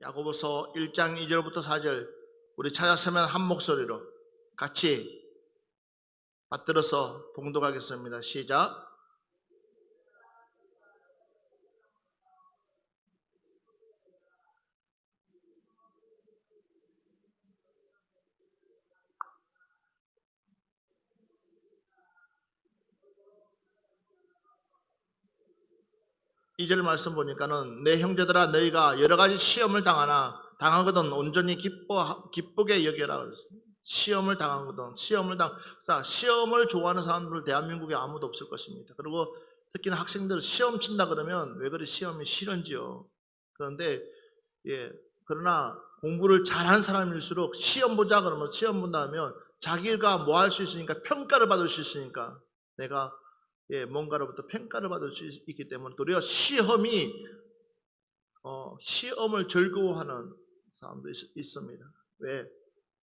야고보서 1장 2절부터 4절 우리 찾았으면 한 목소리로 같이 받들어서 봉독하겠습니다. 시작. 이 절 말씀 보니까는 내 형제들아 너희가 여러 가지 시험을 당하거든 온전히 기쁘게 여겨라 그랬어요. 시험을 당하거든 시험을 좋아하는 사람들 대한민국에 아무도 없을 것입니다. 그리고 특히나 학생들 시험 친다 그러면 왜 그리 시험이 싫은지요. 그런데 그러나 공부를 잘한 사람일수록 시험 보자 그러면 시험 본다 하면 자기가 뭐 할 수 있으니까 평가를 받을 수 있으니까 내가 뭔가로부터 평가를 받을 수 있기 때문에 또 우리가 시험을 즐거워하는 사람도 있습니다. 왜?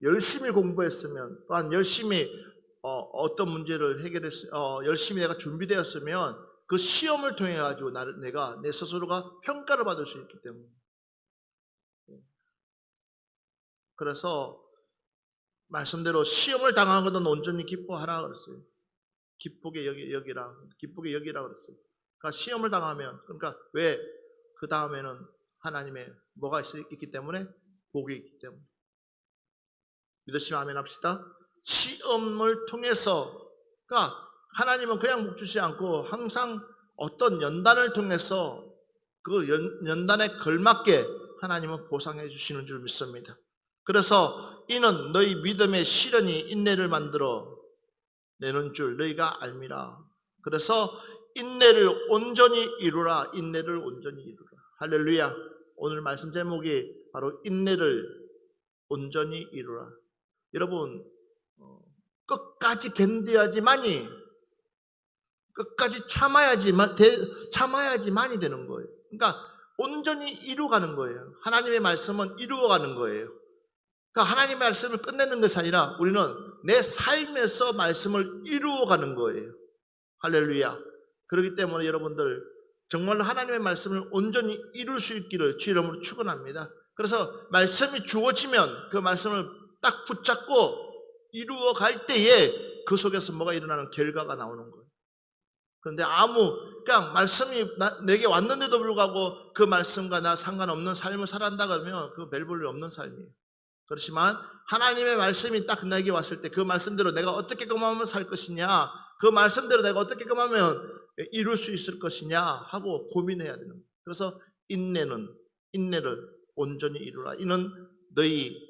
열심히 공부했으면 또한 열심히 어떤 문제를 열심히 내가 준비되었으면 그 시험을 통해 가지고 내가 내 스스로가 평가를 받을 수 있기 때문에 그래서 말씀대로 시험을 당하거든 온전히 기뻐하라 그랬어요. 기쁘게 여기라 그랬어요. 그러니까 시험을 당하면 왜 그 다음에는 하나님의 뭐가 있기 때문에 복이 있기 때문에 믿으시면 아멘 합시다. 시험을 통해서 하나님은 그냥 복 주지 않고 항상 어떤 연단을 통해서 그 연단에 걸맞게 하나님은 보상해 주시는 줄 믿습니다. 그래서 이는 너희 믿음의 시련이 인내를 만들어 내는 줄 너희가 알미라. 그래서 인내를 온전히 이루라. 할렐루야. 오늘 말씀 제목이 바로 인내를 온전히 이루라. 여러분 끝까지 견뎌야지만이 끝까지 참아야지만이 되는 거예요. 그러니까 온전히 이루어가는 거예요. 하나님의 말씀은 이루어가는 거예요. 그러니까 하나님의 말씀을 끝내는 것이 아니라 우리는 내 삶에서 말씀을 이루어가는 거예요. 할렐루야. 그렇기 때문에 여러분들 정말로 하나님의 말씀을 온전히 이룰 수 있기를 주 이름으로 축원합니다. 그래서 말씀이 주어지면 그 말씀을 딱 붙잡고 이루어갈 때에 그 속에서 뭐가 일어나는 결과가 나오는 거예요. 그런데 그냥 말씀이 내게 왔는데도 불구하고 그 말씀과 나 상관없는 삶을 살아간다 그러면 그 별 볼 일 없는 삶이에요. 그렇지만 하나님의 말씀이 딱 내게 왔을 때 그 말씀대로 내가 어떻게 금하면 살 것이냐, 그 말씀대로 내가 어떻게 금하면 이룰 수 있을 것이냐 하고 고민해야 되는 거예요. 그래서 인내를 온전히 이루라. 이는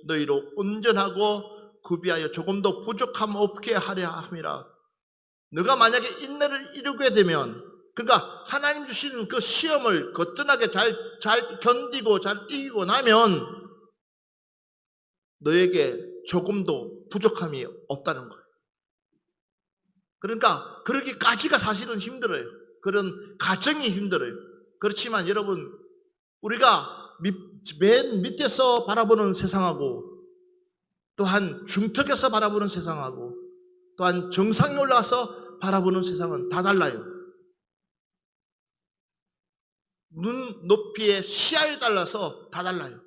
너희로 온전하고 구비하여 조금도 부족함 없게 하려 함이라. 너가 만약에 인내를 이루게 되면 그러니까 하나님 주시는 그 시험을 거뜬하게 잘 견디고 잘 이기고 나면 너에게 조금도 부족함이 없다는 거예요. 그러니까 그러기까지가 사실은 힘들어요. 그런 과정이 힘들어요. 그렇지만 여러분 우리가 맨 밑에서 바라보는 세상하고 또한 중턱에서 바라보는 세상하고 또한 정상에 올라와서 바라보는 세상은 다 달라요. 눈 높이의 시야에 따라서 다 달라요.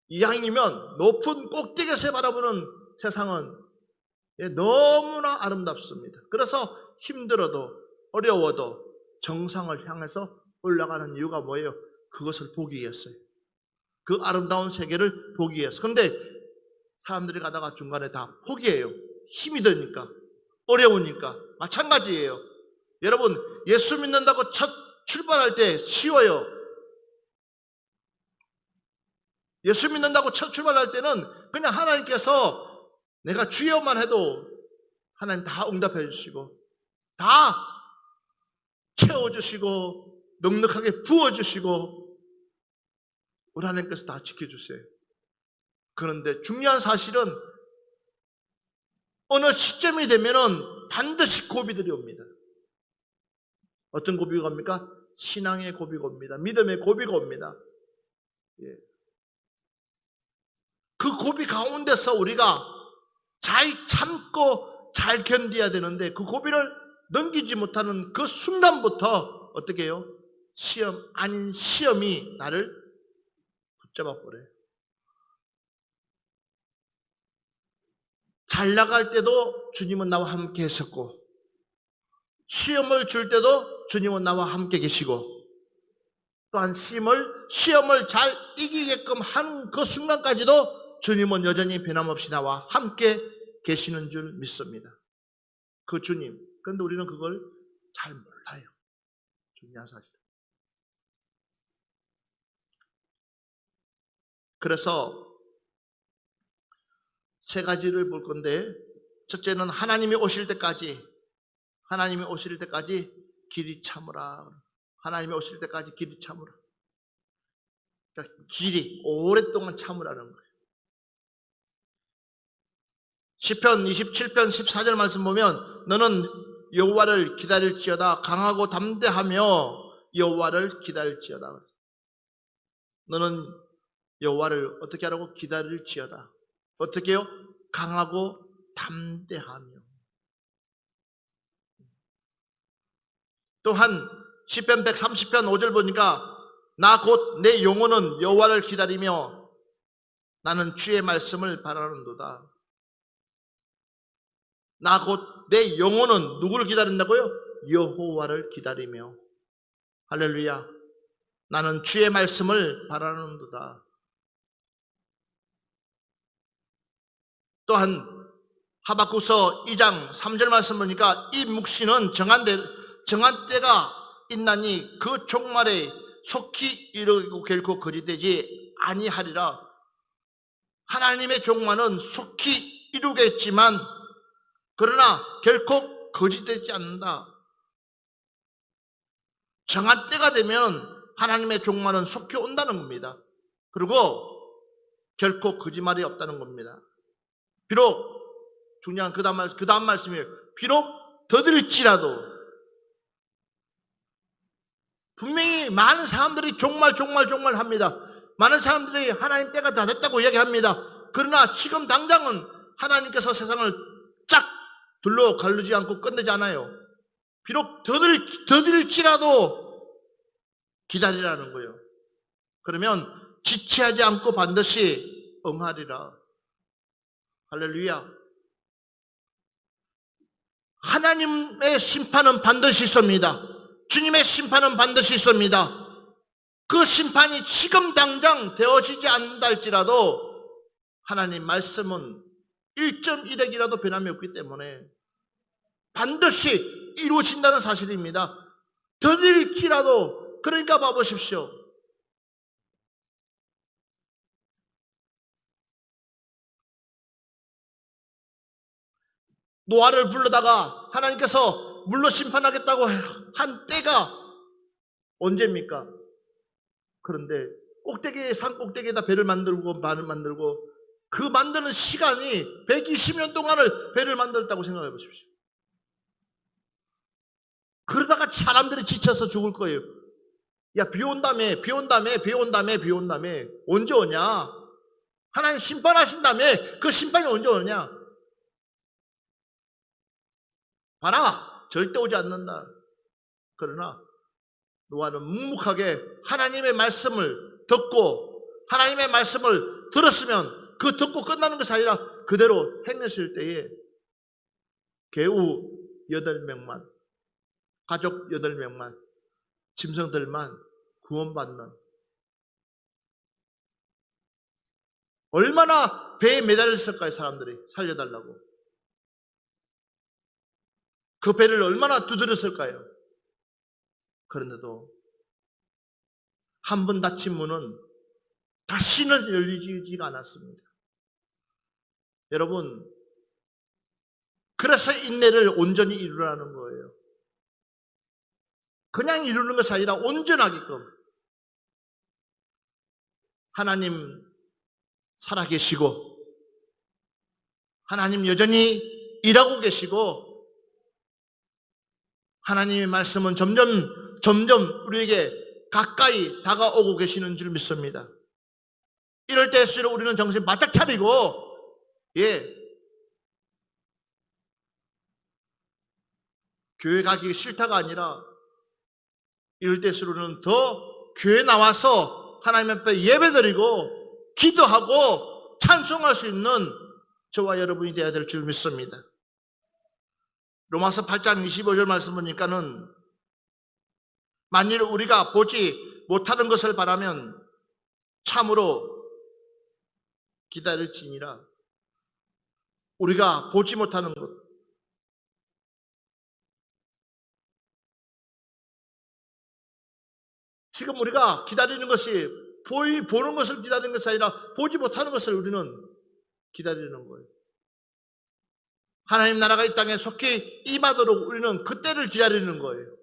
이왕이면 높은 꼭대기에서 바라보는 세상은 너무나 아름답습니다. 그래서 힘들어도 어려워도 정상을 향해서 올라가는 이유가 뭐예요? 그것을 보기 위해서요. 그 아름다운 세계를 보기 위해서. 그런데 사람들이 가다가 중간에 다 포기해요. 힘이 드니까, 어려우니까. 마찬가지예요. 여러분 예수 믿는다고 첫 출발할 때 쉬워요. 예수 믿는다고 첫 출발할 때는 그냥 하나님께서 내가 주여만 해도 하나님 다 응답해 주시고 다 채워주시고 넉넉하게 부어주시고 우리 하나님께서 다 지켜주세요. 그런데 중요한 사실은 어느 시점이 되면은 반드시 고비들이 옵니다. 어떤 고비가 옵니까? 신앙의 고비가 옵니다. 믿음의 고비가 옵니다. 그 고비 가운데서 우리가 잘 참고 잘 견뎌야 되는데 그 고비를 넘기지 못하는 그 순간부터 어떻게 해요? 시험 아닌 시험이 나를 붙잡아 버려요. 잘 나갈 때도 주님은 나와 함께 했었고, 시험을 줄 때도 주님은 나와 함께 계시고, 또한 시험을 잘 이기게끔 하는 그 순간까지도 주님은 여전히 변함없이 나와 함께 계시는 줄 믿습니다. 그 주님. 그런데 우리는 그걸 잘 몰라요. 중요한 사실. 그래서 세 가지를 볼 건데, 첫째는 하나님이 오실 때까지 길이 참으라. 하나님이 오실 때까지 길이 참으라. 그러니까 길이 오랫동안 참으라는 거예요. 시편 27편 14절 말씀 보면 너는 여호와를 기다릴지어다. 강하고 담대하며 여호와를 기다릴지어다. 너는 여호와를 어떻게 하라고? 기다릴지어다. 어떻게 해요? 강하고 담대하며. 또한 시편 130편 5절 보니까 나 곧 내 영혼은 여호와를 기다리며 나는 주의 말씀을 바라는도다. 나 곧 내 영혼은 누구를 기다린다고요? 여호와를 기다리며. 할렐루야. 나는 주의 말씀을 바라는도다. 또한 하박국서 2장 3절 말씀 보니까 이 묵시는 정한 때가 있나니 그 종말에 속히 이르고 결코 거짓되지 아니하리라. 하나님의 종말은 속히 이루겠지만 그러나 결코 거짓되지 않는다. 정한 때가 되면 하나님의 종말은 속히 온다는 겁니다. 그리고 결코 거짓말이 없다는 겁니다. 비록 중요한 그 다음 말씀이에요. 비록 더딜지라도 분명히 많은 사람들이 종말 합니다. 많은 사람들이 하나님 때가 다 됐다고 이야기합니다. 그러나 지금 당장은 하나님께서 세상을 쫙 둘러 가르지 않고 끝내지 않아요. 비록 더딜지라도 기다리라는 거예요. 그러면 지체하지 않고 반드시 응하리라. 할렐루야. 하나님의 심판은 반드시 있습니다. 주님의 심판은 반드시 있습니다. 그 심판이 지금 당장 되어지지 않는다 할지라도 하나님 말씀은 1.1핵이라도 변함이 없기 때문에 반드시 이루어진다는 사실입니다. 더딜지라도. 그러니까 봐보십시오. 노아를 불러다가 하나님께서 물로 심판하겠다고 한 때가 언제입니까? 그런데 산 꼭대기에다 배를 만들고 그 만드는 시간이 120년 동안을 배를 만들었다고 생각해 보십시오. 그러다가 사람들이 지쳐서 죽을 거예요. 야, 비 온다며. 언제 오냐? 하나님 심판하신다며. 그 심판이 언제 오냐? 봐라, 절대 오지 않는다. 그러나 노아는 묵묵하게 하나님의 말씀을 듣고 하나님의 말씀을 들었으면 그 듣고 끝나는 것이 아니라 그대로 행했을 때에 개우 8명만, 가족 8명만, 짐승들만 구원받는, 얼마나 배에 매달렸을까요? 사람들이 살려달라고. 그 배를 얼마나 두드렸을까요? 그런데도 한 번 닫힌 문은 다시는 열리지가 않았습니다. 여러분, 그래서 인내를 온전히 이루라는 거예요. 그냥 이루는 것이 아니라 온전하게끔. 하나님 살아계시고 하나님 여전히 일하고 계시고 하나님의 말씀은 점점 우리에게 가까이 다가오고 계시는 줄 믿습니다. 이럴 때일수록 우리는 정신 바짝 차리고, 교회 가기 싫다가 아니라 이럴 때일수록 우리는 더 교회 나와서 하나님 앞에 예배드리고 기도하고 찬송할 수 있는 저와 여러분이 되어야 될 줄 믿습니다. 로마서 8장 25절 말씀 보니까는 만일 우리가 보지 못하는 것을 바라면 참으로 기다릴지니라. 우리가 보지 못하는 것, 지금 우리가 기다리는 것이 보는 것을 기다리는 것이 아니라 보지 못하는 것을 우리는 기다리는 거예요. 하나님 나라가 이 땅에 속히 임하도록 우리는 그때를 기다리는 거예요.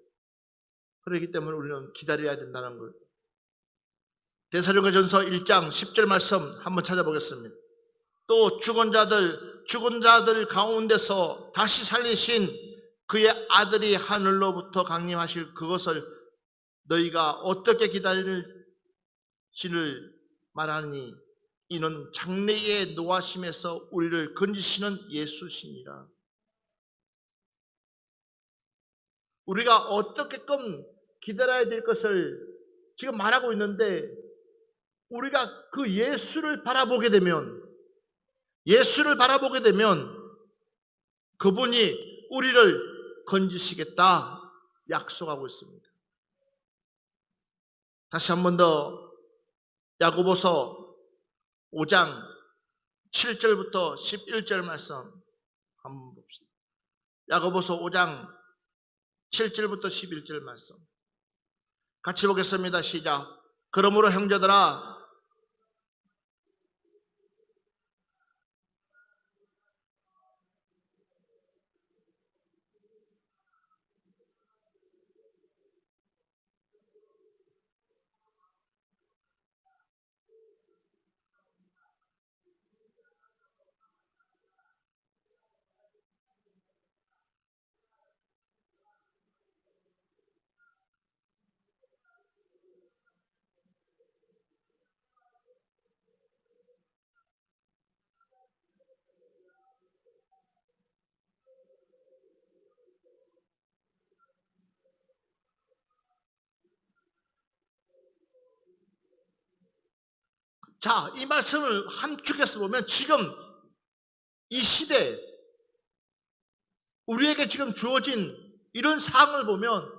그렇기 때문에 우리는 기다려야 된다는 거예요. 데살로니가전서 1장 10절 말씀 한번 찾아보겠습니다. 또 죽은 자들 가운데서 다시 살리신 그의 아들이 하늘로부터 강림하실 그것을 너희가 어떻게 기다릴지를 말하니 이는 장래의 노하심에서 우리를 건지시는 예수시니라. 우리가 어떻게끔 기다려야 될 것을 지금 말하고 있는데, 우리가 그 예수를 바라보게 되면 그분이 우리를 건지시겠다 약속하고 있습니다. 다시 한 번 더 야고보서 5장 7절부터 11절 말씀 한번 봅시다. 야고보서 5장 7절부터 11절 말씀 같이 보겠습니다. 시작. 그러므로 형제들아, 자, 이 말씀을 함축해서 보면 지금 이 시대 우리에게 지금 주어진 이런 상황을 보면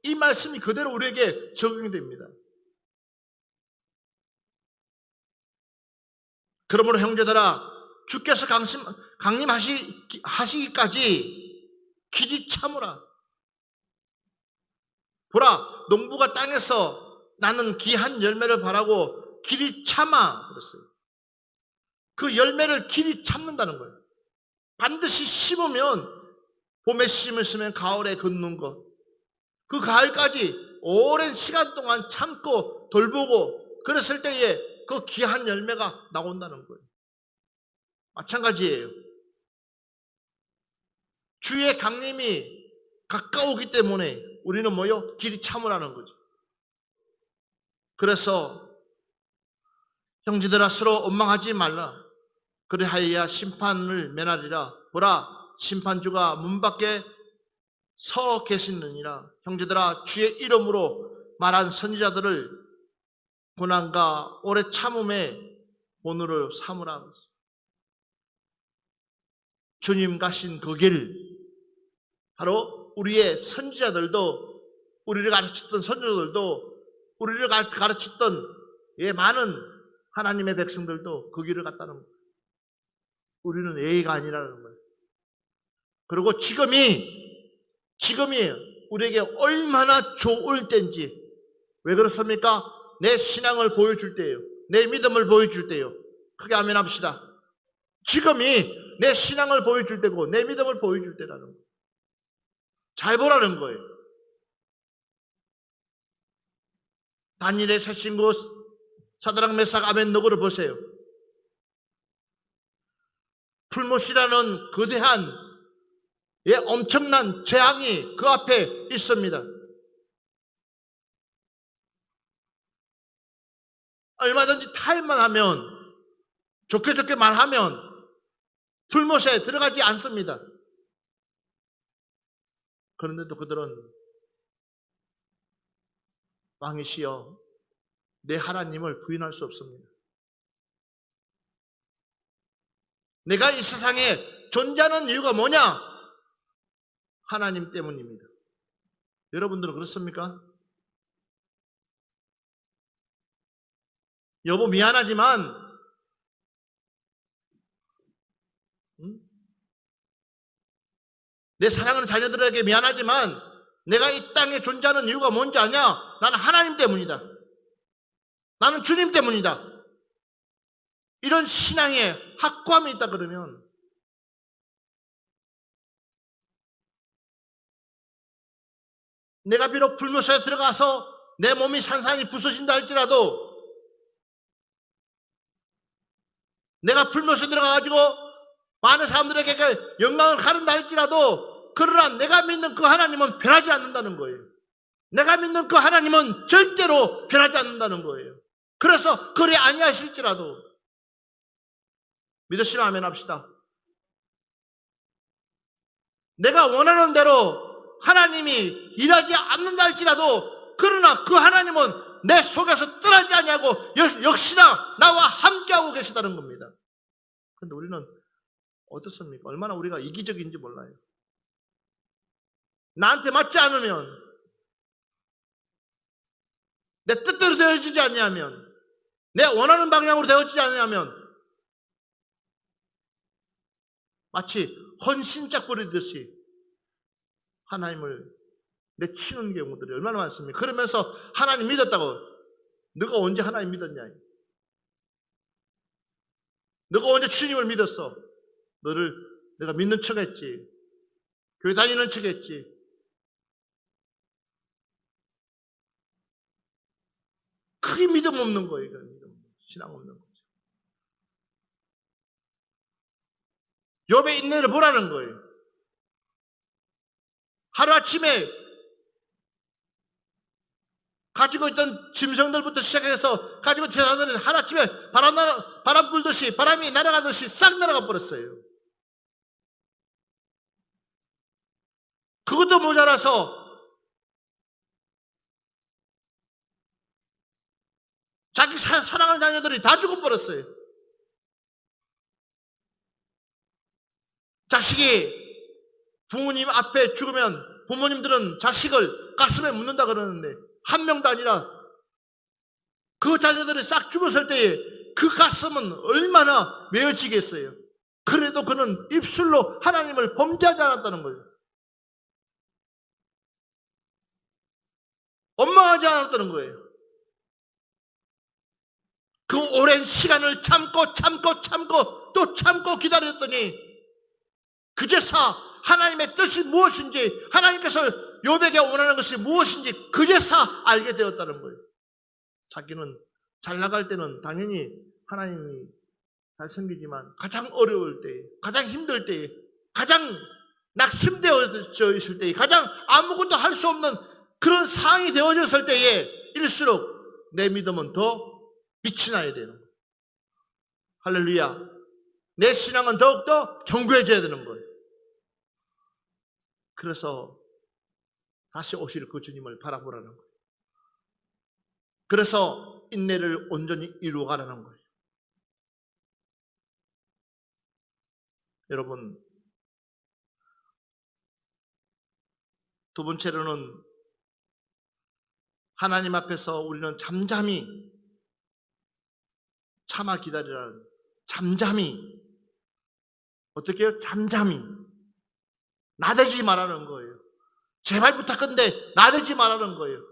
이 말씀이 그대로 우리에게 적용이 됩니다. 그러므로 형제들아, 주께서 강림하시기까지 길이 참으라. 보라, 농부가 땅에서 나는 귀한 열매를 바라고 길이 참아 그랬어요. 그 열매를 길이 참는다는 거예요. 반드시 심으면 봄에 심으면 가을에 걷는 것, 그 가을까지 오랜 시간 동안 참고 돌보고 그랬을 때에 그 귀한 열매가 나온다는 거예요. 마찬가지예요. 주의 강림이 가까우기 때문에 우리는 뭐요? 길이 참으라는 거죠. 그래서 형제들아, 서로 원망하지 말라. 그리하여야 심판을 면하리라. 보라, 심판주가 문 밖에 서 계시느니라. 형제들아, 주의 이름으로 말한 선지자들을 고난과 오래 참음의 본으로 삼으라. 주님 가신 그 길, 바로 우리의 선지자들도, 우리를 가르쳤던 선지자들도, 우리를 가르쳤던 많은 하나님의 백성들도 그 길을 갔다는 거예요. 우리는 예의가 아니라는 거예요. 그리고 지금이 우리에게 얼마나 좋을 때인지. 왜 그렇습니까? 내 신앙을 보여줄 때예요. 내 믿음을 보여줄 때예요. 크게 아멘 합시다. 지금이 내 신앙을 보여줄 때고 내 믿음을 보여줄 때라는 거예요. 잘 보라는 거예요. 다니엘의 새 친구 사드락 메삭 아벤노고를 보세요. 풀못이라는 거대한 엄청난 재앙이 그 앞에 있습니다. 얼마든지 타일만 하면, 좋게 말하면 풀못에 들어가지 않습니다. 그런데도 그들은 왕이시여 내 하나님을 부인할 수 없습니다. 내가 이 세상에 존재하는 이유가 뭐냐? 하나님 때문입니다. 여러분들은 그렇습니까? 여보 미안하지만 내 사랑하는 자녀들에게 미안하지만 내가 이 땅에 존재하는 이유가 뭔지 아냐? 나는 하나님 때문이다. 나는 주님 때문이다. 이런 신앙에 확고함이 있다 그러면 내가 비록 불못에 들어가서 내 몸이 산산이 부서진다 할지라도 내가 불못에 들어가가지고 많은 사람들에게 영광을 가른다 할지라도 그러나 내가 믿는 그 하나님은 변하지 않는다는 거예요. 내가 믿는 그 하나님은 절대로 변하지 않는다는 거예요. 그래서 그래 아니하실지라도 믿으시면 아멘 합시다. 내가 원하는 대로 하나님이 일하지 않는다 할지라도 그러나 그 하나님은 내 속에서 떠나지 않냐고 역시나 나와 함께하고 계시다는 겁니다. 그런데 우리는 어떻습니까? 얼마나 우리가 이기적인지 몰라요. 나한테 맞지 않으면 내 뜻대로 되어지지 않냐면 내 원하는 방향으로 되어지지 않냐면 마치 헌신짝 부리듯이 하나님을 내치는 경우들이 얼마나 많습니까? 그러면서 하나님 믿었다고 너가 언제 하나님 믿었냐? 너가 언제 주님을 믿었어? 너를 내가 믿는 척 했지. 교회 다니는 척 했지. 그게 믿음 없는 거예요. 신앙 없는 거죠. 욥의 인내를 보라는 거예요. 하루아침에 가지고 있던 짐승들부터 시작해서 가지고 재산들은 하루아침에 바람 불듯이 바람이 날아가듯이 싹 날아가 버렸어요. 그것도 모자라서 자기 사랑하는 자녀들이 다 죽어버렸어요. 자식이 부모님 앞에 죽으면 부모님들은 자식을 가슴에 묻는다 그러는데 한 명도 아니라 그 자녀들이 싹 죽었을 때에 그 가슴은 얼마나 메어지겠어요. 그래도 그는 입술로 하나님을 범죄하지 않았다는 거예요. 원망하지 않았다는 거예요. 그 오랜 시간을 참고 또 참고 기다렸더니 그제서 하나님의 뜻이 무엇인지 하나님께서 욥에게 원하는 것이 무엇인지 그제서 알게 되었다는 거예요. 자기는 잘 나갈 때는 당연히 하나님이 잘생기지만 가장 어려울 때, 가장 힘들 때, 가장 낙심되어져 있을 때, 가장 아무것도 할 수 없는 그런 상황이 되어졌을 때에 일수록 내 믿음은 더 빛이 나야 되는 거예요. 할렐루야. 내 신앙은 더욱더 견고해져야 되는 거예요. 그래서 다시 오실 그 주님을 바라보라는 거예요. 그래서 인내를 온전히 이루어가라는 거예요. 여러분, 두 번째로는 하나님 앞에서 우리는 잠잠히 참아 기다리라는, 잠잠히, 어떻게 해요? 잠잠히 나대지 말라는 거예요. 제발 부탁한데 나대지 말라는 거예요.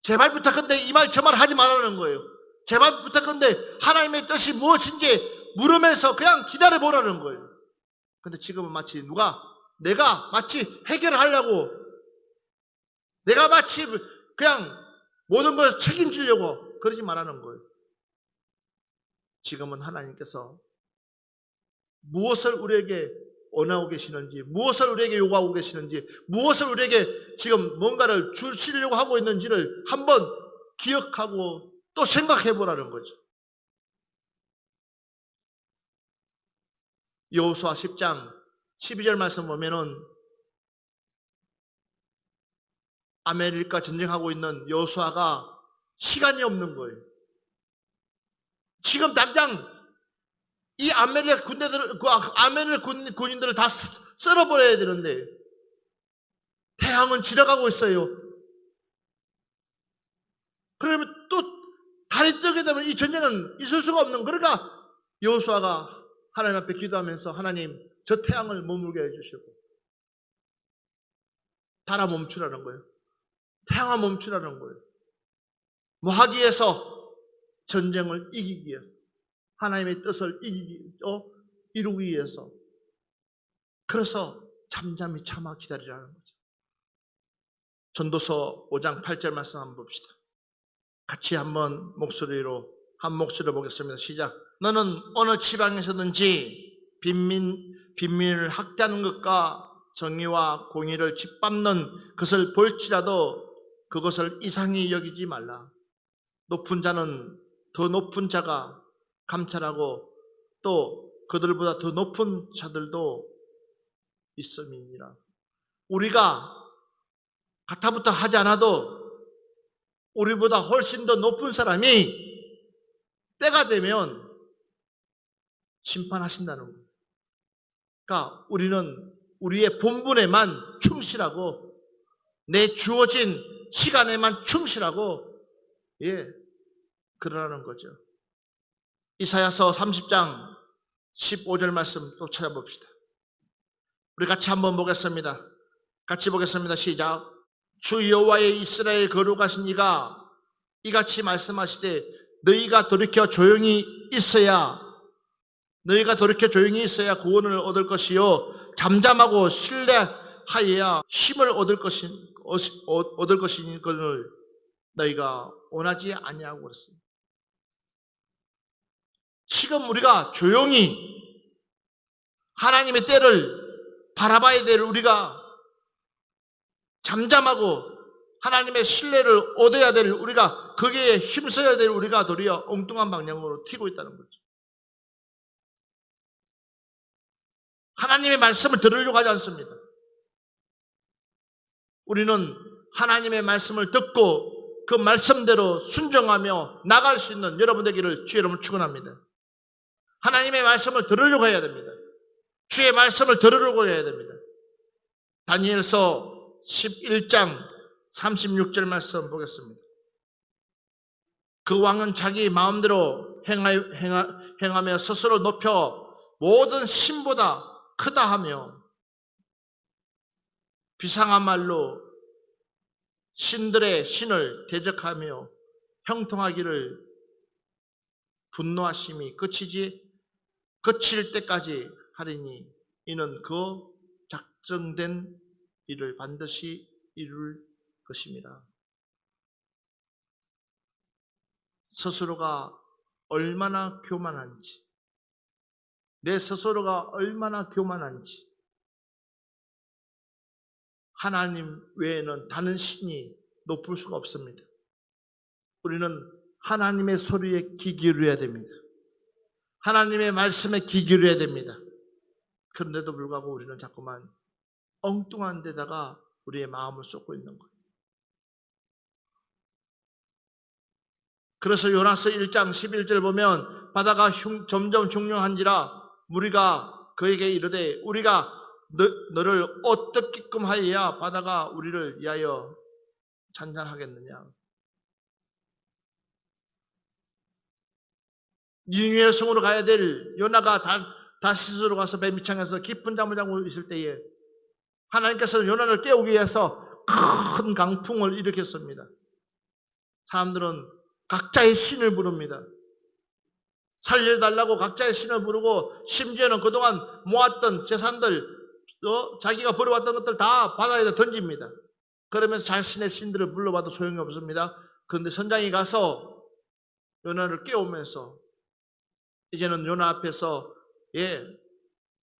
제발 부탁한데 이 말 저 말 하지 말라는 거예요. 제발 부탁한데 하나님의 뜻이 무엇인지 물으면서 그냥 기다려보라는 거예요. 근데 지금은 마치 내가 마치 해결하려고, 내가 마치 그냥 모든 것을 책임지려고 그러지 말라는 거예요. 지금은 하나님께서 무엇을 우리에게 원하고 계시는지, 무엇을 우리에게 요구하고 계시는지, 무엇을 우리에게 지금 뭔가를 주시려고 하고 있는지를 한번 기억하고 또 생각해 보라는 거죠. 여호수아 10장 12절 말씀 보면은 아말렉과 전쟁하고 있는 여호수아가 시간이 없는 거예요. 지금 당장 이 아멜렉 군대들, 그 아멜렉 군인들을 다 썰어버려야 되는데 태양은 지나가고 있어요. 그러면 또 달이 뜨게 되면 이 전쟁은 있을 수가 없는. 그러니까 여호수아가 하나님 앞에 기도하면서 하나님 저 태양을 머물게 해주시고 달아 멈추라는 거예요. 태양아 멈추라는 거예요. 뭐 하기 위해서? 전쟁을 이기기 위해서. 하나님의 뜻을 이루기 위해서. 그래서 잠잠히 참아 기다리라는 거죠. 전도서 5장 8절 말씀 한번 봅시다. 같이 한번 한 목소리로 보겠습니다. 시작. 너는 어느 지방에서든지 빈민을 학대하는 것과 정의와 공의를 짓밟는 것을 볼지라도 그것을 이상히 여기지 말라. 높은 자는 더 높은 자가 감찰하고 또 그들보다 더 높은 자들도 있음이니라. 우리가 가타부타 하지 않아도 우리보다 훨씬 더 높은 사람이 때가 되면 심판하신다는 거예요. 그러니까 우리는 우리의 본분에만 충실하고 내 주어진 시간에만 충실하고 그러라는 거죠. 이사야서 30장 15절 말씀 또 찾아봅시다. 우리 같이 한번 보겠습니다. 같이 보겠습니다. 시작. 주 여호와의 이스라엘 거룩하신 이가 이같이 말씀하시되 너희가 돌이켜 조용히 있어야 구원을 얻을 것이요 잠잠하고 신뢰하여야 힘을 얻을 것인 것을 너희가 원하지 아니하고 그랬습니다. 지금 우리가 조용히 하나님의 때를 바라봐야 될 우리가 잠잠하고 하나님의 신뢰를 얻어야 될 우리가 거기에 힘써야 될 우리가 도리어 엉뚱한 방향으로 튀고 있다는 거죠. 하나님의 말씀을 들으려고 하지 않습니다. 우리는 하나님의 말씀을 듣고 그 말씀대로 순종하며 나갈 수 있는 여러분 되기를 주의 이름으로 축원합니다. 하나님의 말씀을 들으려고 해야 됩니다. 주의 말씀을 들으려고 해야 됩니다. 다니엘서 11장 36절 말씀 보겠습니다. 그 왕은 자기 마음대로 행하며 스스로 높여 모든 신보다 크다 하며 비상한 말로 신들의 신을 대적하며 형통하기를 분노하심이 그칠 때까지 하리니 이는 그 작정된 일을 반드시 이룰 것입니다. 스스로가 얼마나 교만한지, 내 스스로가 얼마나 교만한지, 하나님 외에는 다른 신이 높을 수가 없습니다. 우리는 하나님의 소리에 귀 기울여야 됩니다. 하나님의 말씀에 귀 기울여야 됩니다. 그런데도 불구하고 우리는 자꾸만 엉뚱한 데다가 우리의 마음을 쏟고 있는 거예요. 그래서 요나서 1장 11절 보면 바다가 점점 흉흉한지라 무리가 그에게 이르되 우리가 너를 어떻게끔 하여야 바다가 우리를 위하여 잔잔하겠느냐. 니느웨 성으로 가야 될 요나가 다시스로 가서 배 밑창에서 깊은 잠을 자고 있을 때에 하나님께서는 요나를 깨우기 위해서 큰 강풍을 일으켰습니다. 사람들은 각자의 신을 부릅니다. 살려달라고 각자의 신을 부르고 심지어는 그동안 모았던 재산들, 자기가 벌어왔던 것들 다 바다에다 던집니다. 그러면서 자신의 신들을 불러봐도 소용이 없습니다. 그런데 선장이 가서 요나를 깨우면서 이제는 요나 앞에서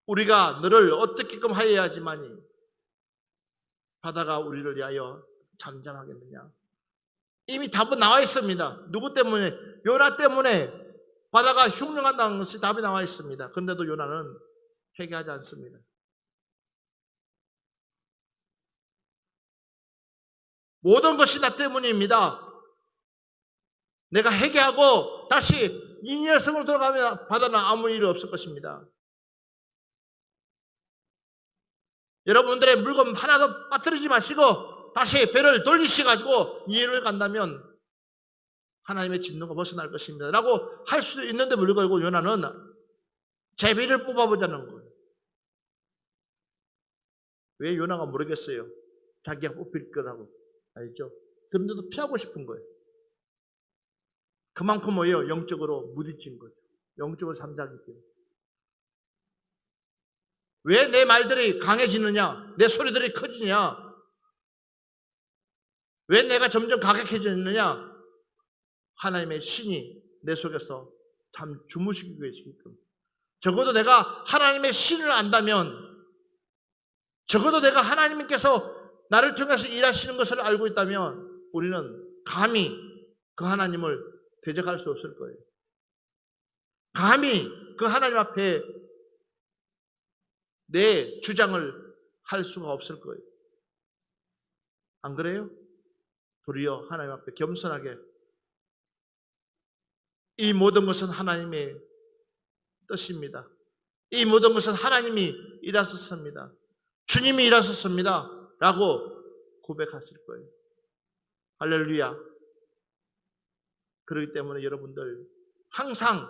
우리가 너를 어떻게끔 하여야지만이 바다가 우리를 위하여 잠잠하겠느냐. 이미 답은 나와 있습니다. 누구 때문에? 요나 때문에 바다가 흉흉한다는 것이 답이 나와 있습니다. 그런데도 요나는 회개하지 않습니다. 모든 것이 나 때문입니다. 내가 회개하고 다시 인여성으로 돌아가면 바다는 아무 일 없을 것입니다. 여러분들의 물건 하나도 빠뜨리지 마시고 다시 배를 돌리셔가지고 니느웨를 간다면 하나님의 진노가 벗어날 것입니다 라고 할 수도 있는데 불구하고 요나는 제비를 뽑아보자는 거예요. 왜 요나가 모르겠어요? 자기가 뽑힐 거라고 알죠? 그런데도 피하고 싶은 거예요. 그만큼 뭐예요? 영적으로 무디진 거죠. 영적으로 잠자기 때문에. 왜 내 말들이 강해지느냐? 내 소리들이 커지냐? 왜 내가 점점 가격해지느냐? 하나님의 신이 내 속에서 참 주무시고 계시기 때문에. 적어도 내가 하나님의 신을 안다면, 적어도 내가 하나님께서 나를 통해서 일하시는 것을 알고 있다면 우리는 감히 그 하나님을 대적할 수 없을 거예요. 감히 그 하나님 앞에 내 주장을 할 수가 없을 거예요. 안 그래요? 도리어 하나님 앞에 겸손하게 이 모든 것은 하나님의 뜻입니다. 이 모든 것은 하나님이 일하셨습니다. 주님이 일하셨습니다. 라고 고백하실 거예요. 할렐루야. 그렇기 때문에 여러분들 항상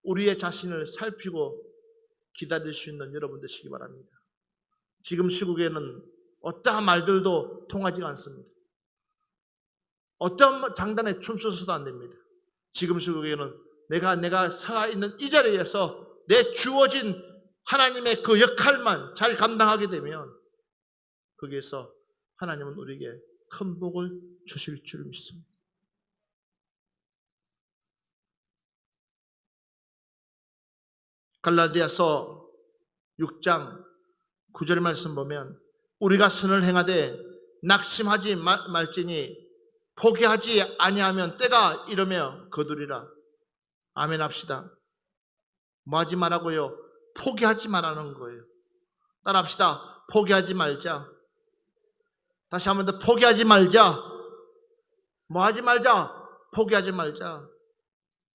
우리의 자신을 살피고 기다릴 수 있는 여러분 되시기 바랍니다. 지금 시국에는 어떠한 말들도 통하지가 않습니다. 어떤 장단에 춤춰서도 안 됩니다. 지금 시국에는 내가 서 있는 이 자리에서 내 주어진 하나님의 그 역할만 잘 감당하게 되면 거기에서 하나님은 우리에게 큰 복을 주실 줄 믿습니다. 갈라디아서 6장 9절 말씀 보면 우리가 선을 행하되 낙심하지 말지니 포기하지 아니하면 때가 이르며 거두리라. 아멘 합시다. 뭐 하지 말라고요? 포기하지 말라는 거예요. 따라합시다. 포기하지 말자. 다시 한 번 더 포기하지 말자. 뭐 하지 말자? 포기하지 말자.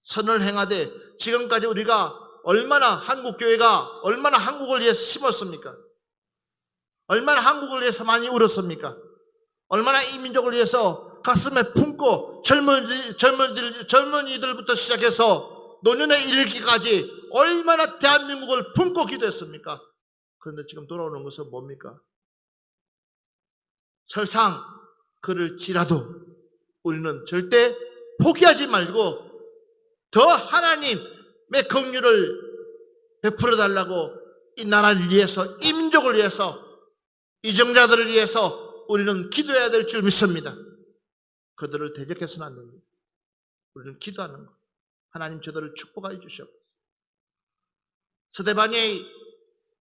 선을 행하되 지금까지 우리가 얼마나 한국교회가 얼마나 한국을 위해서 심었습니까? 얼마나 한국을 위해서 많이 울었습니까? 얼마나 이 민족을 위해서 가슴에 품고 젊은이들부터 시작해서 노년에 이르기까지 얼마나 대한민국을 품고 기도했습니까? 그런데 지금 돌아오는 것은 뭡니까? 설상 그럴지라도 우리는 절대 포기하지 말고 더 하나님의 긍휼을 베풀어 달라고 이 나라를 위해서, 이 민족을 위해서, 이정자들을 위해서 우리는 기도해야 될 줄 믿습니다. 그들을 대적해서는 안 됩니다. 우리는 기도하는 것. 하나님 저들을 축복하여 주시옵소서. 스데반이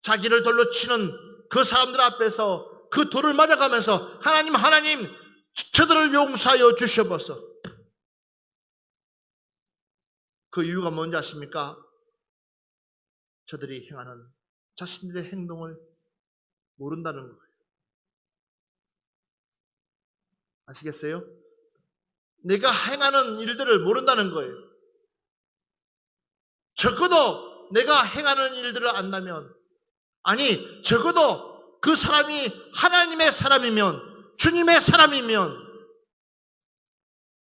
자기를 돌로 치는 그 사람들 앞에서 그 돌을 맞아가면서 하나님 저들을 용서하여 주시옵소서. 그 이유가 뭔지 아십니까? 저들이 행하는 자신들의 행동을 모른다는 거예요. 아시겠어요? 내가 행하는 일들을 모른다는 거예요. 적어도 내가 행하는 일들을 안다면, 아니 적어도 그 사람이 하나님의 사람이면, 주님의 사람이면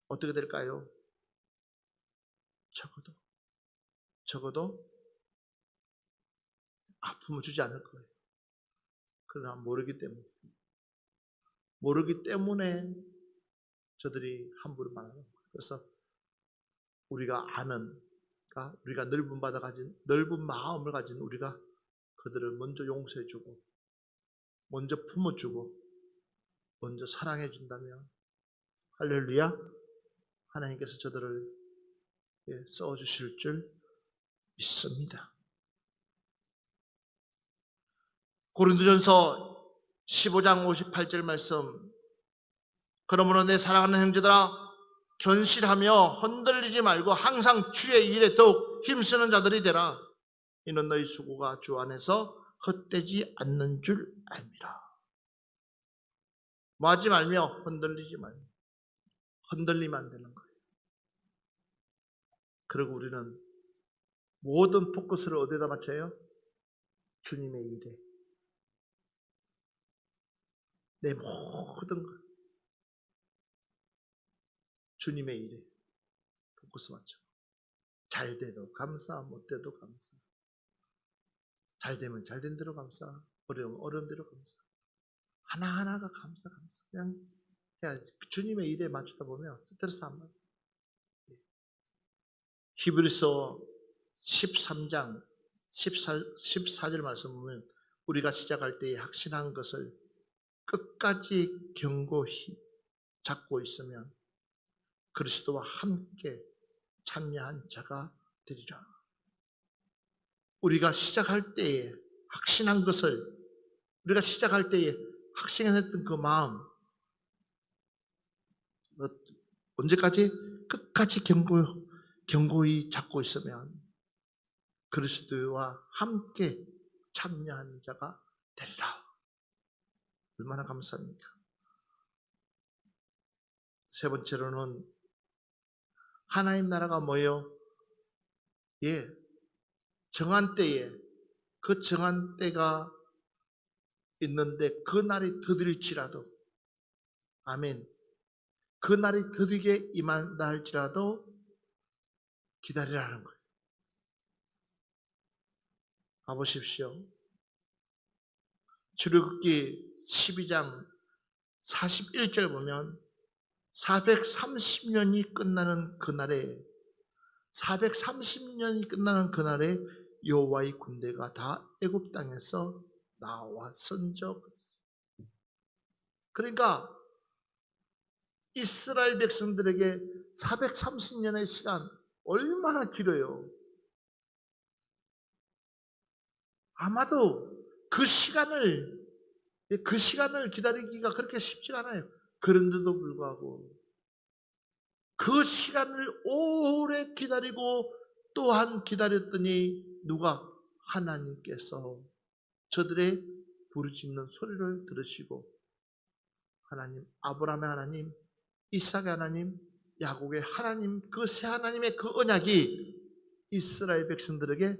어떻게 될까요? 적어도 아픔을 주지 않을 거예요. 그러나 모르기 때문에 저들이 함부로 말하는 거예요. 그래서 우리가 우리가 넓은 마음을 가진 우리가 그들을 먼저 용서해주고, 먼저 품어주고, 먼저 사랑해준다면, 할렐루야, 하나님께서 저들을 써주실 줄 믿습니다. 고린도전서 15장 58절 말씀. 그러므로 내 사랑하는 형제들아, 견실하며 흔들리지 말고 항상 주의 일에 더욱 힘쓰는 자들이 되라. 이는 너희 수고가 주 안에서 헛되지 않는 줄 압니다. 뭐 하지 말며 흔들리지 말며. 흔들리면 안 되는 거예요. 그리고 우리는 모든 포커스를 어디다 맞춰요? 주님의 일에. 내 모든 것 주님의 일에 포커스 맞춰. 잘 돼도 감사, 못 돼도 감사. 잘 되면 잘 된 대로 감사, 어려우면 어려운 대로 감사. 하나하나가 감사. 그냥 주님의 일에 맞추다 보면 스트레스 안 받아. 히브리서 13장 14절 말씀 보면 우리가 시작할 때에 확신한 것을 끝까지 견고히 잡고 있으면 그리스도와 함께 참여한 자가 되리라. 우리가 시작할 때에 확신한 것을, 우리가 시작할 때에 확신했던 그 마음, 언제까지? 끝까지 견고히 잡고 있으면 그리스도와 함께 참여한 자가 되리라. 얼마나 감사합니까? 세 번째로는 하나님 나라가 뭐예요? 정한 때에, 그 정한 때가 있는데 그 날이 더딜지라도, 아멘, 그 날이 더디게 임한다 할지라도 기다리라는 거예요. 가보십시오. 출애굽기 12장 41절 보면 430년이 끝나는 그날에, 430년이 끝나는 그날에 여호와의 군대가 다 애굽 땅에서 나와 선적. 그러니까 이스라엘 백성들에게 430년의 시간 얼마나 길어요. 아마도 그 시간을 기다리기가 그렇게 쉽지가 않아요. 그런데도 불구하고 그 시간을 오래 기다리고 또한 기다렸더니 누가? 하나님께서 저들의 부르짖는 소리를 들으시고 하나님, 아브라함의 하나님, 이삭의 하나님, 야곱의 하나님, 그 세 하나님의 그 언약이 이스라엘 백성들에게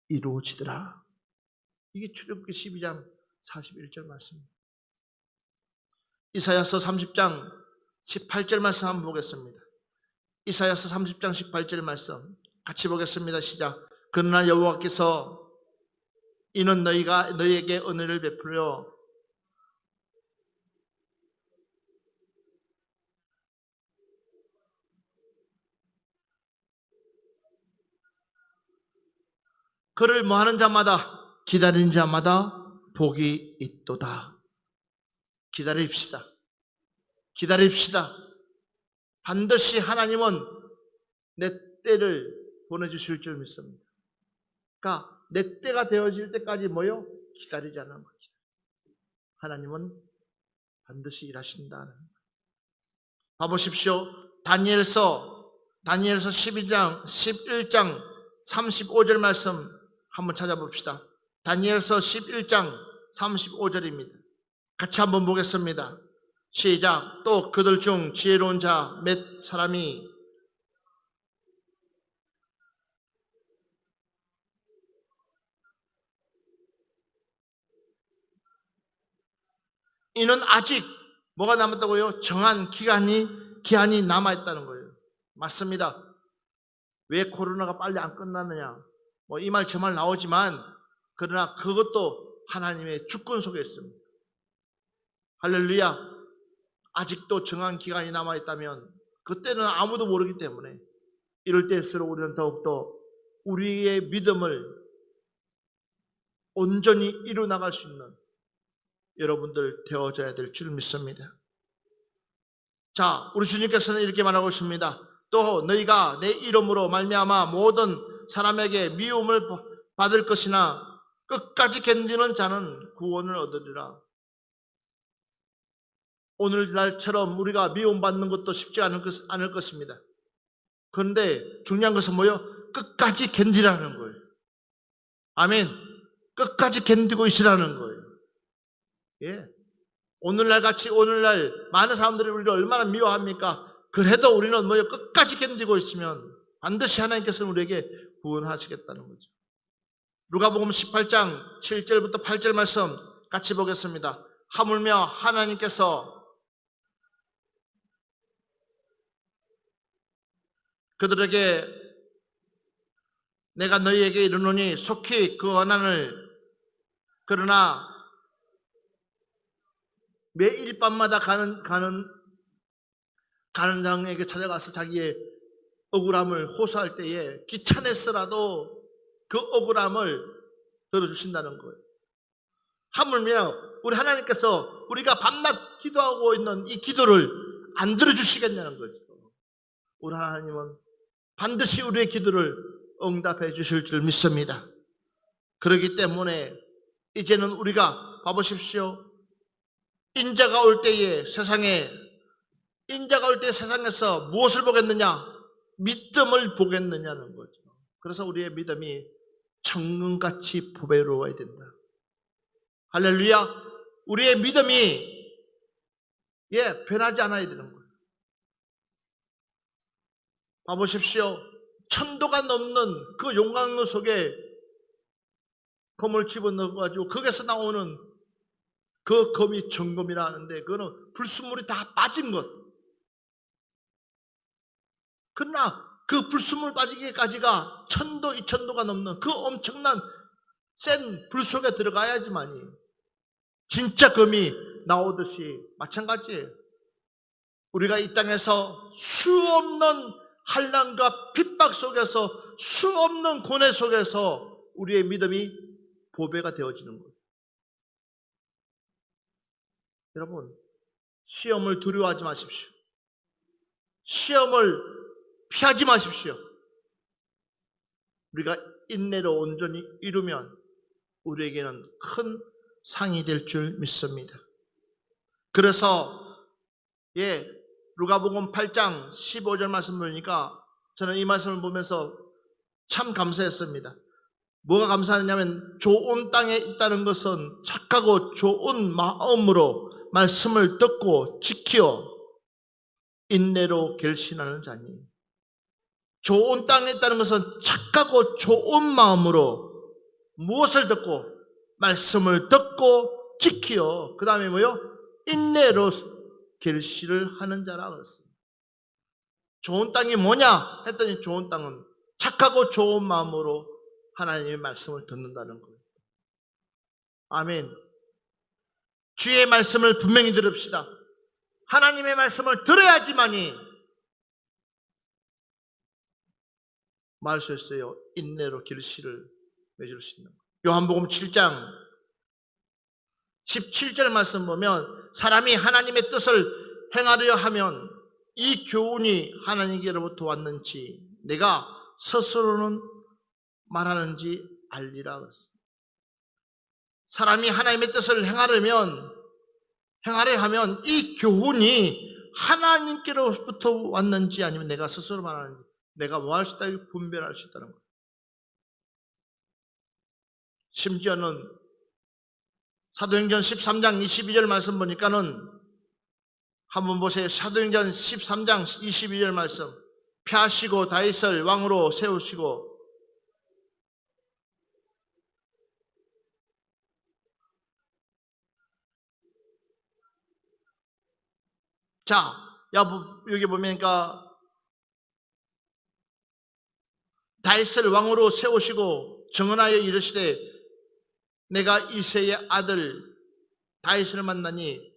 이루어지더라. 이게 출애굽기 12장 41절 말씀입니다. 이사야서 30장 18절 말씀 한번 보겠습니다. 이사야서 30장 18절 말씀 같이 보겠습니다. 시작. 그러나 여호와께서 이는 너희가 너희에게 은혜를 베풀려 그를 뭐하는 자마다, 기다리는 자마다 복이 있도다. 기다립시다. 반드시 하나님은 내 때를 보내주실 줄 믿습니다. 그러니까 내 때가 되어질 때까지 뭐요? 기다리자는 거죠. 하나님은 반드시 일하신다는 거예요. 봐보십시오. 다니엘서 11장 35절 말씀 한번 찾아봅시다. 다니엘서 11장 35절입니다. 같이 한번 보겠습니다. 시작. 또 그들 중 지혜로운 자 몇 사람이 이는 아직 뭐가 남았다고요? 정한 기한이 남아있다는 거예요. 맞습니다. 왜 코로나가 빨리 안 끝나느냐? 뭐 이 말 저 말 나오지만 그러나 그것도 하나님의 주권 속에 있습니다. 할렐루야. 아직도 정한 기간이 남아있다면 그때는 아무도 모르기 때문에 이럴 때일수록 우리는 더욱더 우리의 믿음을 온전히 이루어나갈 수 있는 여러분들 되어져야 될 줄 믿습니다. 자, 우리 주님께서는 이렇게 말하고 있습니다. 또 너희가 내 이름으로 말미암아 모든 사람에게 미움을 받을 것이나 끝까지 견디는 자는 구원을 얻으리라. 오늘날처럼 우리가 미움받는 것도 쉽지 않을 것입니다. 그런데 중요한 것은 뭐예요? 끝까지 견디라는 거예요. 아멘. 끝까지 견디고 있으라는 거예요. 예. 오늘날 많은 사람들이 우리를 얼마나 미워합니까? 그래도 우리는 뭐예요? 끝까지 견디고 있으면 반드시 하나님께서는 우리에게 구원하시겠다는 거죠. 누가복음 18장 7절부터 8절 말씀 같이 보겠습니다. 하물며 하나님께서 그들에게 내가 너희에게 이르노니 속히 그 원한을 그러나 매일 밤마다 가는 장에게 찾아가서 자기의 억울함을 호소할 때에 귀찮았어라도 그 억울함을 들어주신다는 거예요. 하물며 우리 하나님께서 우리가 밤낮 기도하고 있는 이 기도를 안 들어주시겠냐는 거죠. 우리 하나님은 반드시 우리의 기도를 응답해 주실 줄 믿습니다. 그렇기 때문에 이제는 우리가 봐보십시오. 인자가 올 때에 세상에서 무엇을 보겠느냐? 믿음을 보겠느냐는 거죠. 그래서 우리의 믿음이 천금같이 보배로워야 된다. 할렐루야. 우리의 믿음이 변하지 않아야 되는 거예요. 봐보십시오. 천도가 넘는 그 용광로 속에 검을 집어넣어가지고 거기서 나오는 그 검이 정검이라 하는데 그거는 불순물이 다 빠진 것. 그러나 그 불순물 빠지기까지가 천도, 2천도가 넘는 그 엄청난 센 불 속에 들어가야지만이 진짜 검이 나오듯이 마찬가지예요. 우리가 이 땅에서 수없는 환난과 핍박 속에서 수없는 고뇌 속에서 우리의 믿음이 보배가 되어지는 거예요. 여러분, 시험을 두려워하지 마십시오. 시험을 피하지 마십시오. 우리가 인내로 온전히 이루면 우리에게는 큰 상이 될 줄 믿습니다. 그래서 누가복음 8장 15절 말씀 보니까 저는 이 말씀을 보면서 참 감사했습니다. 뭐가 감사하냐면 좋은 땅에 있다는 것은 착하고 좋은 마음으로 말씀을 듣고 지켜 인내로 결신하는 자니, 좋은 땅에 있다는 것은 착하고 좋은 마음으로 무엇을 듣고 말씀을 듣고 지키어 그 다음에 뭐요? 인내로 결실을 하는 자라 그랬습니다. 좋은 땅이 뭐냐 했더니 좋은 땅은 착하고 좋은 마음으로 하나님의 말씀을 듣는다는 거예요. 아멘. 주의 말씀을 분명히 들읍시다. 하나님의 말씀을 들어야지만이 말할 수 있어요. 인내로 결실을 맺을 수 있는 거예요. 요한복음 7장 17절 말씀 보면 사람이 하나님의 뜻을 행하려 하면 이 교훈이 하나님께로부터 왔는지 내가 스스로는 말하는지 알리라 그랬어요. 사람이 하나님의 뜻을 행하려 하면 이 교훈이 하나님께로부터 왔는지 아니면 내가 스스로 말하는지 내가 뭐 할 수 있다 분별할 수 있다는 거예요. 심지어는 사도행전 13장 22절 말씀 보니까는 한번 보세요. 사도행전 13장 22절 말씀. 펴시고 다윗을 왕으로 세우시고 자, 여기 보니까 다윗을 왕으로 세우시고 정언하여 이르시되 내가 이새의 아들 다윗을 만나니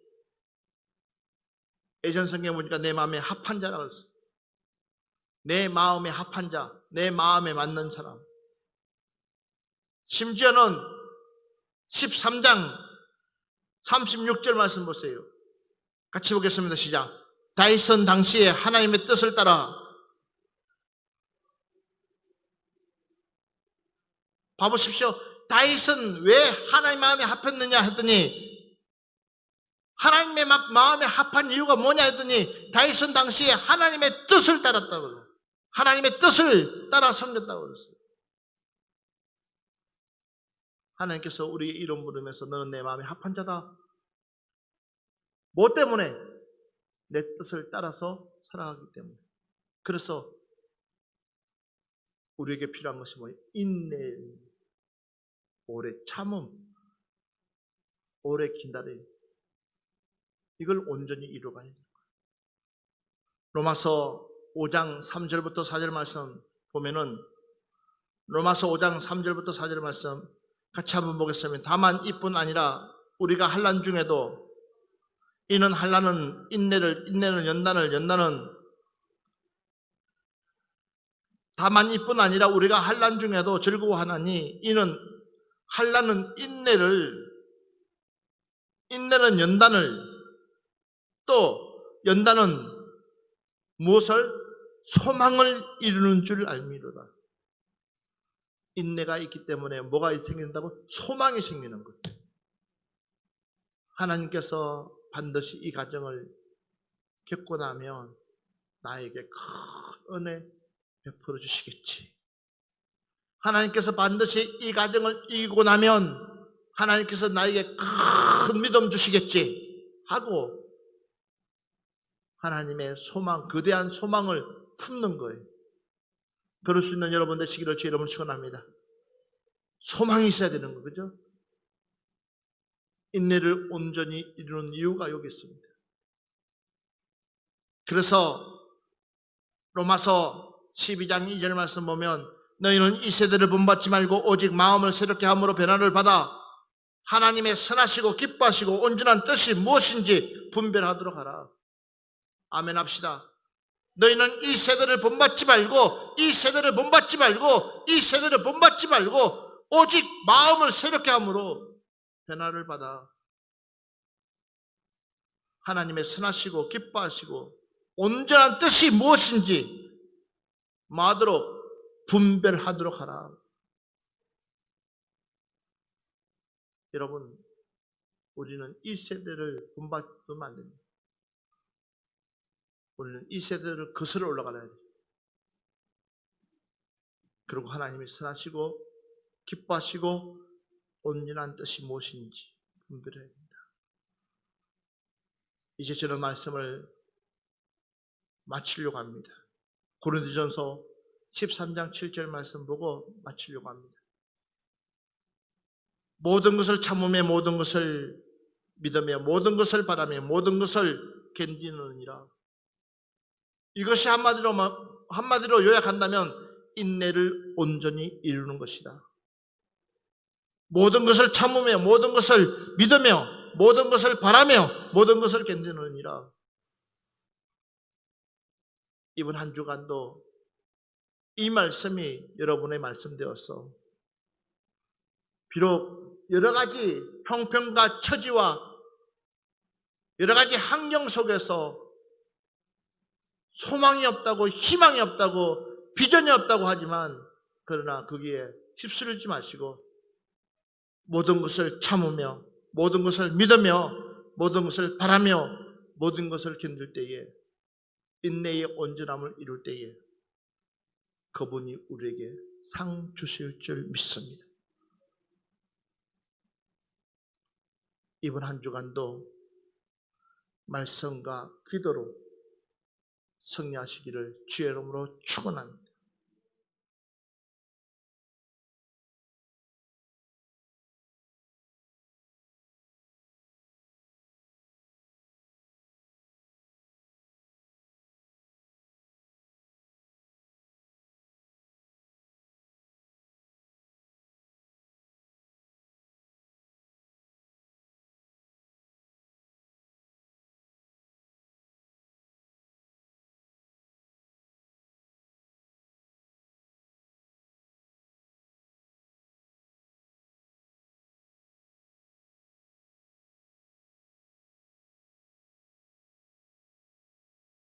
예전 성경에 보니까 내 마음에 합한 자라고 했어요. 내 마음에 합한 자, 내 마음에 맞는 사람. 심지어는 13장 36절 말씀 보세요. 같이 보겠습니다. 시작. 다윗은 당시에 하나님의 뜻을 따라 봐보십시오. 다윗은 왜 하나님 마음에 합했느냐 했더니 하나님의 마음에 합한 이유가 뭐냐 했더니 다윗은 당시에 하나님의 뜻을 따랐다고. 하나님의 뜻을 따라 섬겼다고 그랬어요. 하나님께서 우리의 이름 부르면서 너는 내 마음에 합한 자다. 뭐 때문에? 내 뜻을 따라서 살아가기 때문에. 그래서 우리에게 필요한 것이 뭐예요? 인내, 오래 참음, 오래 기다림. 이걸 온전히 이루어가야 돼요. 로마서 5장 3절부터 4절 말씀 보면은 로마서 5장 3절부터 4절 말씀 같이 한번 보겠습니다. 다만 이뿐 아니라 우리가 환난 중에도 이는 환난은 인내는 연단은 다만 이뿐 아니라 우리가 환난 중에도 즐거워하나니 이는 환난은 인내는 연단을 또 연단은 무엇을? 소망을 이루는 줄 알미로다. 인내가 있기 때문에 뭐가 생긴다고? 소망이 생기는 거예요. 하나님께서 반드시 이 가정을 겪고 나면 나에게 큰 은혜 베풀어 주시겠지. 하나님께서 반드시 이 가정을 이기고 나면 하나님께서 나에게 큰 믿음 주시겠지 하고 하나님의 소망, 거대한 소망을 품는 거예요. 그럴 수 있는 여러분 되시기를 주 이름으로 축원합니다. 소망이 있어야 되는 거, 그죠? 인내를 온전히 이루는 이유가 여기 있습니다. 그래서 로마서 12장 2절 말씀 보면 너희는 이 세대를 본받지 말고 오직 마음을 새롭게 함으로 변화를 받아 하나님의 선하시고 기뻐하시고 온전한 뜻이 무엇인지 분별하도록 하라. 아멘 합시다. 너희는 이 세대를 본받지 말고 오직 마음을 새롭게 함으로 변화를 받아 하나님의 선하시고 기뻐하시고 온전한 뜻이 무엇인지 마도록 분별하도록 하라. 여러분, 우리는 이 세대를 본받으면 안 됩니다. 우리는 이 세대를 거슬러 올라가야 돼요. 그리고 하나님이 선하시고 기뻐하시고 온전한 뜻이 무엇인지 분별해야 됩니다. 이제 저는 말씀을 마치려고 합니다. 고린도전서 13장 7절 말씀 보고 마치려고 합니다. 모든 것을 참으며 모든 것을 믿으며 모든 것을 바라며 모든 것을 견디느니라. 이것이 한마디로 요약한다면 인내를 온전히 이루는 것이다. 모든 것을 참으며 모든 것을 믿으며 모든 것을 바라며 모든 것을 견디느니라. 이번 한 주간도 이 말씀이 여러분의 말씀 되어서 비록 여러 가지 형편과 처지와 여러 가지 환경 속에서 소망이 없다고 희망이 없다고 비전이 없다고 하지만 그러나 거기에 휩쓸리지 마시고 모든 것을 참으며 모든 것을 믿으며 모든 것을 바라며 모든 것을 견딜 때에 인내의 온전함을 이룰 때에 그분이 우리에게 상 주실 줄 믿습니다. 이번 한 주간도 말씀과 기도로 승리하시기를 주의 이름으로 축원합니다.